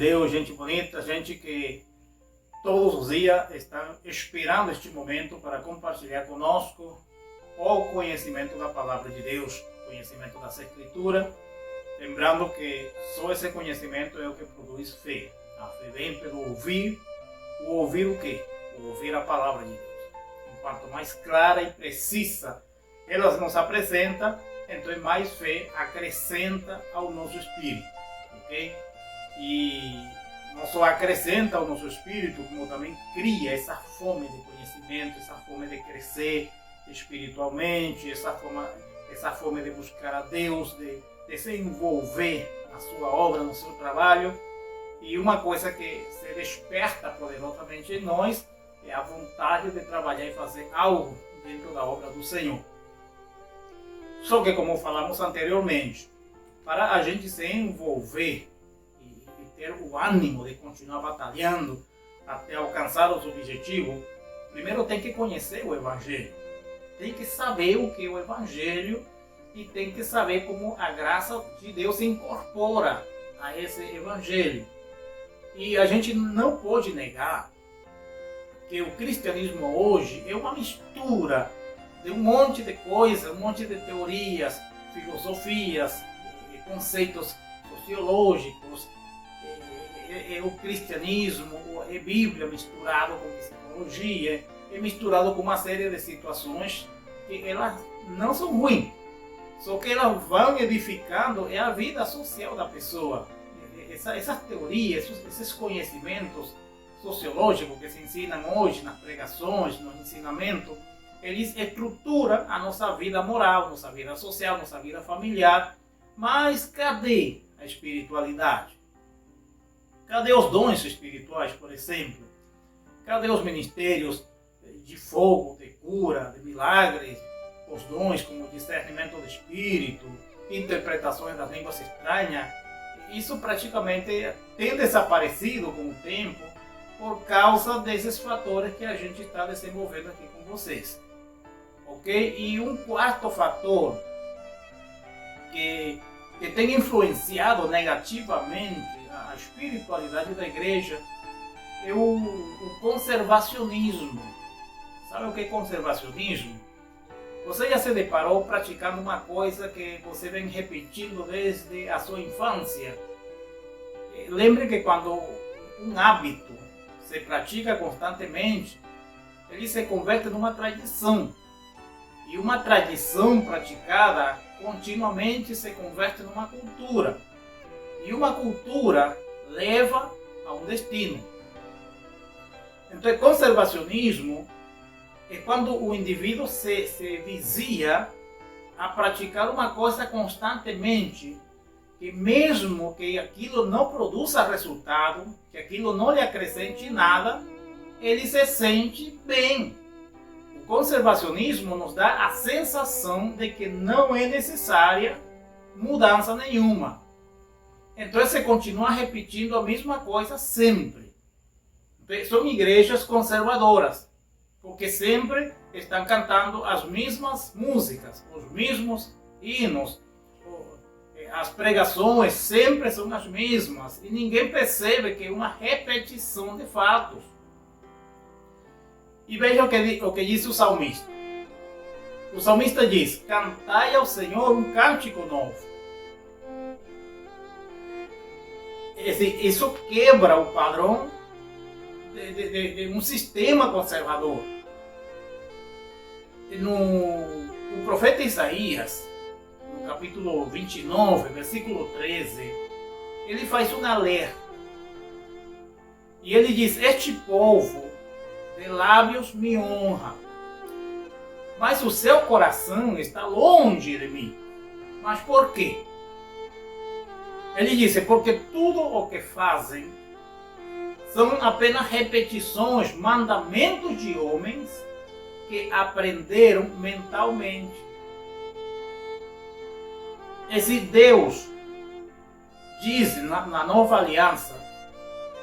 Deus, gente bonita, gente que todos os dias estão esperando este momento para compartilhar conosco o conhecimento da Palavra de Deus, conhecimento das Escrituras. Lembrando que só esse conhecimento é o que produz fé. A fé vem pelo ouvir. O ouvir o quê? O ouvir a Palavra de Deus. Quanto mais clara e precisa ela nos apresenta, então mais fé acrescenta ao nosso espírito, ok? E não só acrescenta ao nosso espírito, como também cria essa fome de conhecimento, essa fome de crescer espiritualmente, essa fome de buscar a Deus, de se envolver na sua obra, no seu trabalho. E uma coisa que se desperta poderosamente em nós é a vontade de trabalhar e fazer algo dentro da obra do Senhor. Só que, como falamos anteriormente, para a gente se envolver e ter o ânimo de continuar batalhando até alcançar os objetivos, primeiro tem que conhecer o Evangelho. Tem que saber o que é o Evangelho e tem que saber como a graça de Deus se incorpora a esse Evangelho. E a gente não pode negar que o cristianismo hoje é uma mistura de um monte de coisas, um monte de teorias, filosofias, conceitos sociológicos. É o cristianismo, é Bíblia misturado com psicologia, é misturado com uma série de situações que elas não são ruins, só que elas vão edificando a vida social da pessoa. Essas teorias, esses conhecimentos sociológicos que se ensinam hoje nas pregações, no ensinamento, eles estruturam a nossa vida moral, nossa vida social, nossa vida familiar. Mas cadê a espiritualidade? Cadê os dons espirituais, por exemplo? Cadê os ministérios de fogo, de cura, de milagres? Os dons como discernimento do espírito, interpretações das línguas estranhas? Isso praticamente tem desaparecido com o tempo por causa desses fatores que a gente está desenvolvendo aqui com vocês. Ok? E um quarto fator que tem influenciado negativamente a espiritualidade da igreja é o conservacionismo. Sabe o que é conservacionismo? Você já se deparou praticando uma coisa que você vem repetindo desde a sua infância? Lembre que quando um hábito se pratica constantemente, ele se converte numa tradição. E uma tradição praticada continuamente se converte numa cultura. E uma cultura leva a um destino. Então, conservacionismo é quando o indivíduo se vicia a praticar uma coisa constantemente, que mesmo que aquilo não produza resultado, que aquilo não lhe acrescente nada, ele se sente bem. O conservacionismo nos dá a sensação de que não é necessária mudança nenhuma. Então você continua repetindo a mesma coisa sempre. São igrejas conservadoras, porque sempre estão cantando as mesmas músicas, os mesmos hinos. As pregações sempre são as mesmas e ninguém percebe que é uma repetição de fatos. E veja o que diz o salmista. O salmista diz: cantai ao Senhor um cântico novo. Isso quebra o padrão de um sistema conservador. O profeta Isaías, no capítulo 29, versículo 13, ele faz um alerta. E ele diz: este povo de lábios me honra, mas o seu coração está longe de mim. Mas por quê? Ele diz: porque tudo o que fazem são apenas repetições, mandamentos de homens que aprenderam mentalmente. Esse Deus diz na nova aliança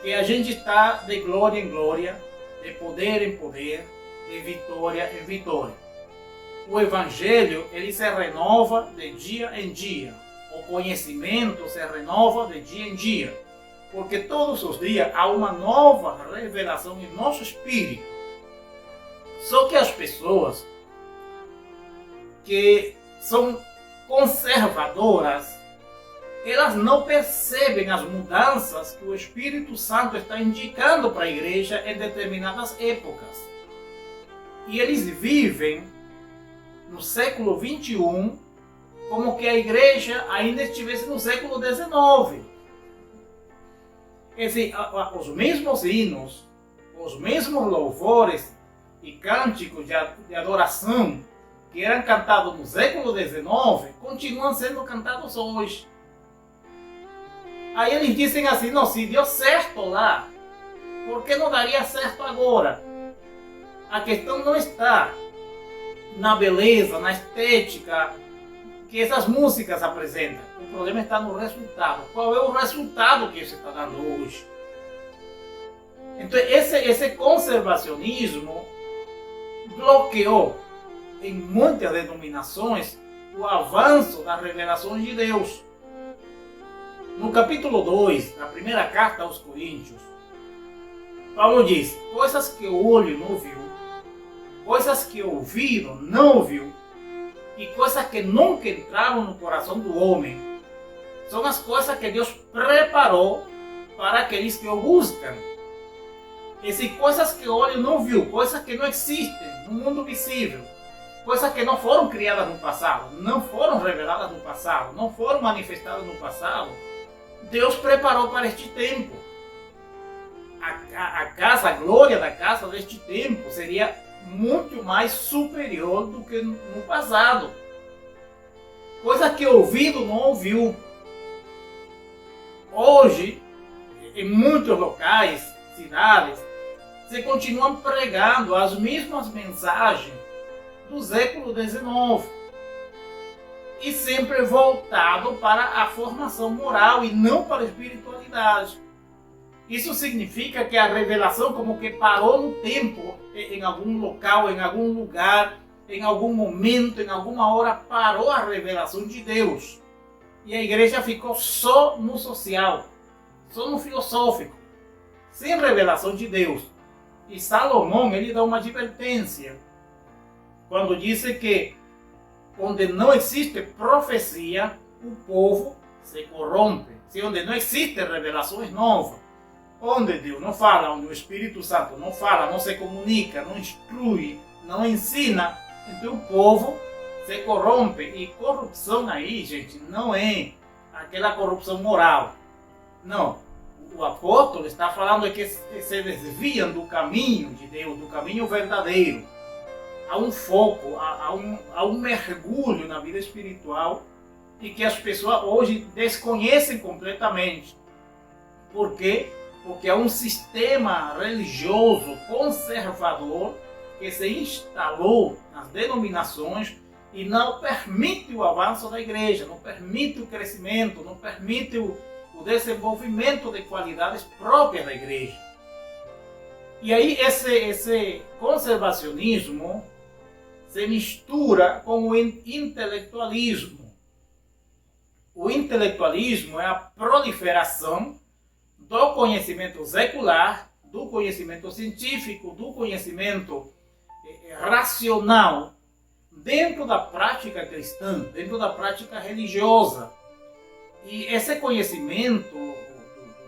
que a gente está de glória em glória, de poder em poder, de vitória em vitória. O Evangelho, ele se renova de dia em dia. O conhecimento se renova de dia em dia. Porque todos os dias há uma nova revelação em nosso espírito. Só que as pessoas que são conservadoras, elas não percebem as mudanças que o Espírito Santo está indicando para a igreja em determinadas épocas. E eles vivem no século XXI como que a igreja ainda estivesse no século XIX. Quer dizer, os mesmos hinos, os mesmos louvores e cânticos de adoração que eram cantados no século XIX continuam sendo cantados hoje. Aí eles dizem assim, não, se deu certo lá, por que não daria certo agora? A questão não está na beleza, na estética que essas músicas apresentam. O problema está no resultado. Qual é o resultado que você está dando hoje? Então esse conservacionismo bloqueou em muitas denominações o avanço das revelações de Deus. No capítulo 2, na primeira carta aos Coríntios, Paulo diz, coisas que o olho não viu, coisas que o ouvido não ouviu, e coisas que nunca entraram no coração do homem, são as coisas que Deus preparou para aqueles que o buscam. Essas coisas que o olho não viu, coisas que não existem no mundo visível, coisas que não foram criadas no passado, não foram reveladas no passado, não foram manifestadas no passado, Deus preparou para este tempo. A casa, a glória da casa deste tempo seria muito mais superior do que no passado. Coisa que o ouvido não ouviu. Hoje, em muitos locais, cidades, se continuam pregando as mesmas mensagens do século XIX. E sempre voltado para a formação moral e não para a espiritualidade. Isso significa que a revelação como que parou no tempo, em algum local, em algum lugar, em algum momento, em alguma hora, parou a revelação de Deus. E a igreja ficou só no social, só no filosófico, sem revelação de Deus. E Salomão, ele dá uma advertência, quando disse que onde não existe profecia, o povo se corrompe. Se onde não existem revelações novas, onde Deus não fala, onde o Espírito Santo não fala, não se comunica, não instrui, não ensina, então o povo se corrompe. E corrupção aí, gente, não é aquela corrupção moral. Não. O apóstolo está falando que se desviam do caminho de Deus, do caminho verdadeiro. Há um foco, há um mergulho na vida espiritual e que as pessoas hoje desconhecem completamente. Por quê? Porque há um sistema religioso conservador que se instalou nas denominações e não permite o avanço da igreja, não permite o crescimento, não permite o desenvolvimento de qualidades próprias da igreja. E aí esse conservacionismo se mistura com o intelectualismo. O intelectualismo é a proliferação do conhecimento secular, do conhecimento científico, do conhecimento racional, dentro da prática cristã, dentro da prática religiosa. E esse conhecimento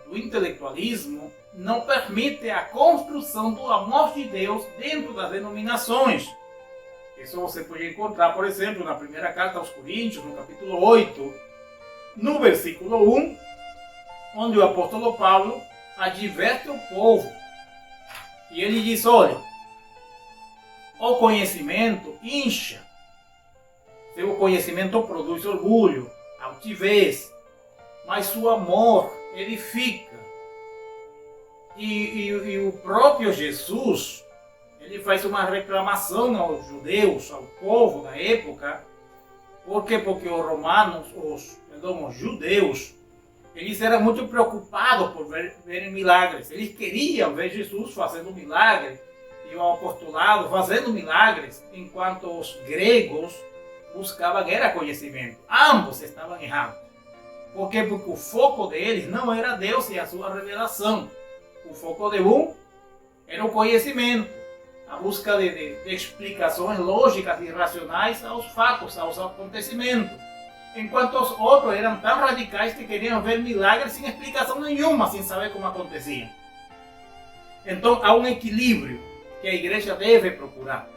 do intelectualismo não permite a construção do amor de Deus dentro das denominações. Isso você pode encontrar, por exemplo, na primeira carta aos Coríntios, no capítulo 8, no versículo 1, onde o apóstolo Paulo adverte o povo. E ele diz, olha, o conhecimento incha, seu conhecimento produz orgulho, altivez, mas o amor edifica. E o próprio Jesus, ele faz uma reclamação aos judeus, ao povo da época. Por quê? Porque os judeus, eles eram muito preocupados por verem milagres. Eles queriam ver Jesus fazendo milagres e o apostolado fazendo milagres, enquanto os gregos buscavam era conhecimento. Ambos estavam errados. Por quê? Porque o foco deles não era Deus e a sua revelação. O foco de um era o conhecimento, a busca de explicações lógicas e racionais aos fatos, aos acontecimentos. Enquanto os outros eram tão radicais que queriam ver milagres sem explicação nenhuma, sem saber como aconteciam. Então há um equilíbrio que a igreja deve procurar.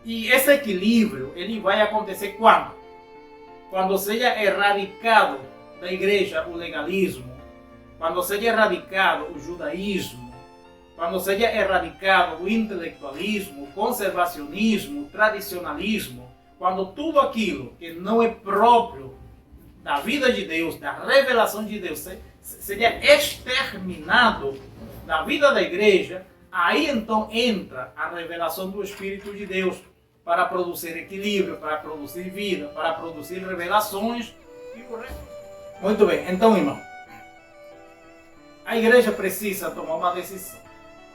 E esse equilíbrio ele vai acontecer quando? Quando seja erradicado da igreja o legalismo, quando seja erradicado o judaísmo, quando seja erradicado o intelectualismo, o conservacionismo, o tradicionalismo, quando tudo aquilo que não é próprio da vida de Deus, da revelação de Deus, seja exterminado da vida da igreja, aí então entra a revelação do Espírito de Deus para produzir equilíbrio, para produzir vida, para produzir revelações e o resto. Muito bem, então, irmão, a igreja precisa tomar uma decisão.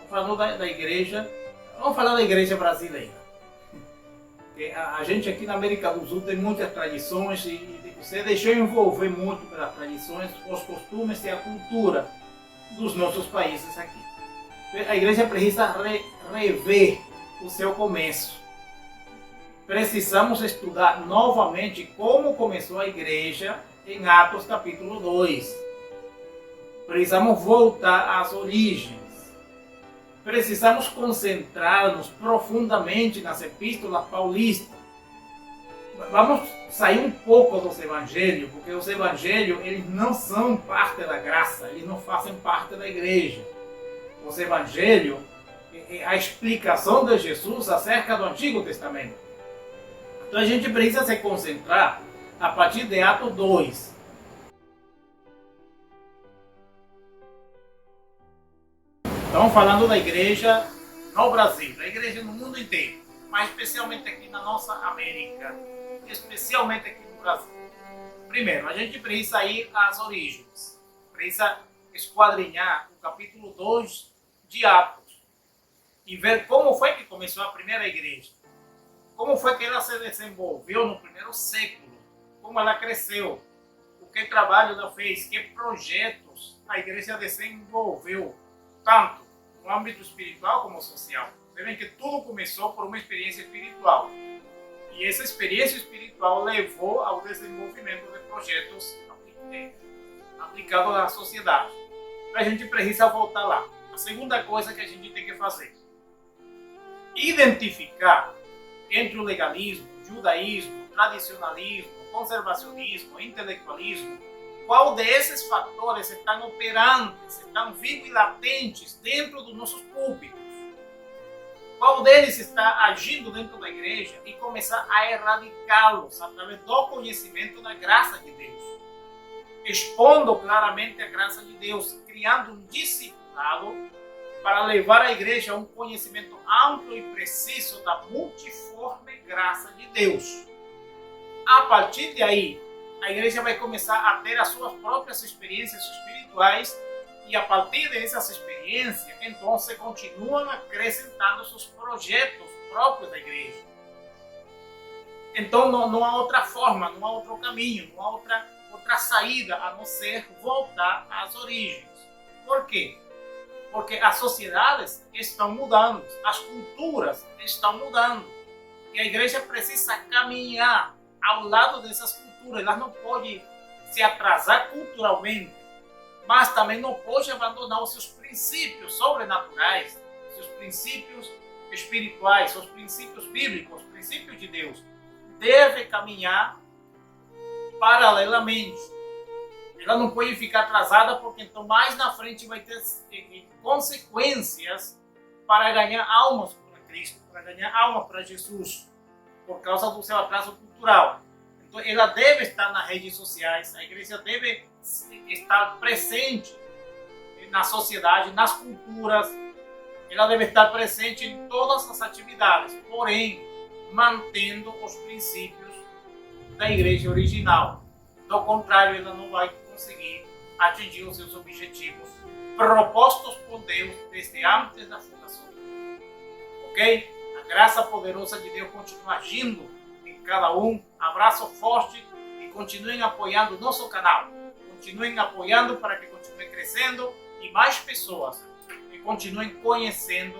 Falando da igreja, vamos falar da igreja brasileira. A gente aqui na América do Sul tem muitas tradições e você deixou envolver muito pelas tradições, os costumes e a cultura dos nossos países aqui. A igreja precisa rever o seu começo. Precisamos estudar novamente como começou a igreja em Atos capítulo 2. Precisamos voltar às origens. Precisamos concentrar-nos profundamente nas epístolas paulistas. Vamos sair um pouco dos evangelhos, porque os evangelhos eles não são parte da graça, eles não fazem parte da igreja. Os evangelhos é a explicação de Jesus acerca do Antigo Testamento. Então a gente precisa se concentrar a partir de Atos 2. Estamos falando da igreja no Brasil, da igreja no mundo inteiro, mas especialmente aqui na nossa América, especialmente aqui no Brasil. Primeiro, a gente precisa ir às origens, precisa esquadrinhar o capítulo 2 de Atos e ver como foi que começou a primeira igreja, como foi que ela se desenvolveu no primeiro século, como ela cresceu, o que trabalho ela fez, que projetos a igreja desenvolveu, tanto no âmbito espiritual como social. Você vê que tudo começou por uma experiência espiritual. E essa experiência espiritual levou ao desenvolvimento de projetos aplicados à sociedade. A gente precisa voltar lá. A segunda coisa que a gente tem que fazer: identificar entre o legalismo, judaísmo, tradicionalismo, conservacionismo, intelectualismo, qual desses fatores estão operantes, estão vivos e latentes dentro dos nossos púlpitos? Qual deles está agindo dentro da igreja e começar a erradicá-los através do conhecimento da graça de Deus? Expondo claramente a graça de Deus, criando um discipulado para levar a igreja a um conhecimento amplo e preciso da multiforme graça de Deus. A partir de aí, a igreja vai começar a ter as suas próprias experiências espirituais e a partir dessas experiências, então se continuam acrescentando seus projetos próprios da igreja. Então não há outra forma, não há outro caminho, não há outra saída a não ser voltar às origens. Por quê? Porque as sociedades estão mudando, as culturas estão mudando e a igreja precisa caminhar ao lado dessas culturas. Elas não podem se atrasar culturalmente, mas também não pode abandonar os seus princípios sobrenaturais, seus princípios espirituais, seus princípios bíblicos, os princípios de Deus. Deve caminhar paralelamente. Ela não pode ficar atrasada, porque então mais na frente vai ter consequências para ganhar almas para Cristo, para ganhar almas para Jesus, por causa do seu atraso cultural. Então ela deve estar nas redes sociais, a igreja deve estar presente na sociedade, nas culturas, ela deve estar presente em todas as atividades, porém mantendo os princípios da igreja original. Do contrário, ela não vai conseguir atingir os seus objetivos propostos por Deus desde antes da fundação. Ok? A graça poderosa de Deus continua agindo em cada um. Abraço forte e continuem apoiando o nosso canal. Continuem apoiando para que continue crescendo e mais pessoas que continuem conhecendo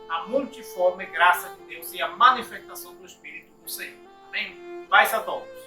a multiforme graça de Deus e a manifestação do Espírito do Senhor. Amém? Paz a todos.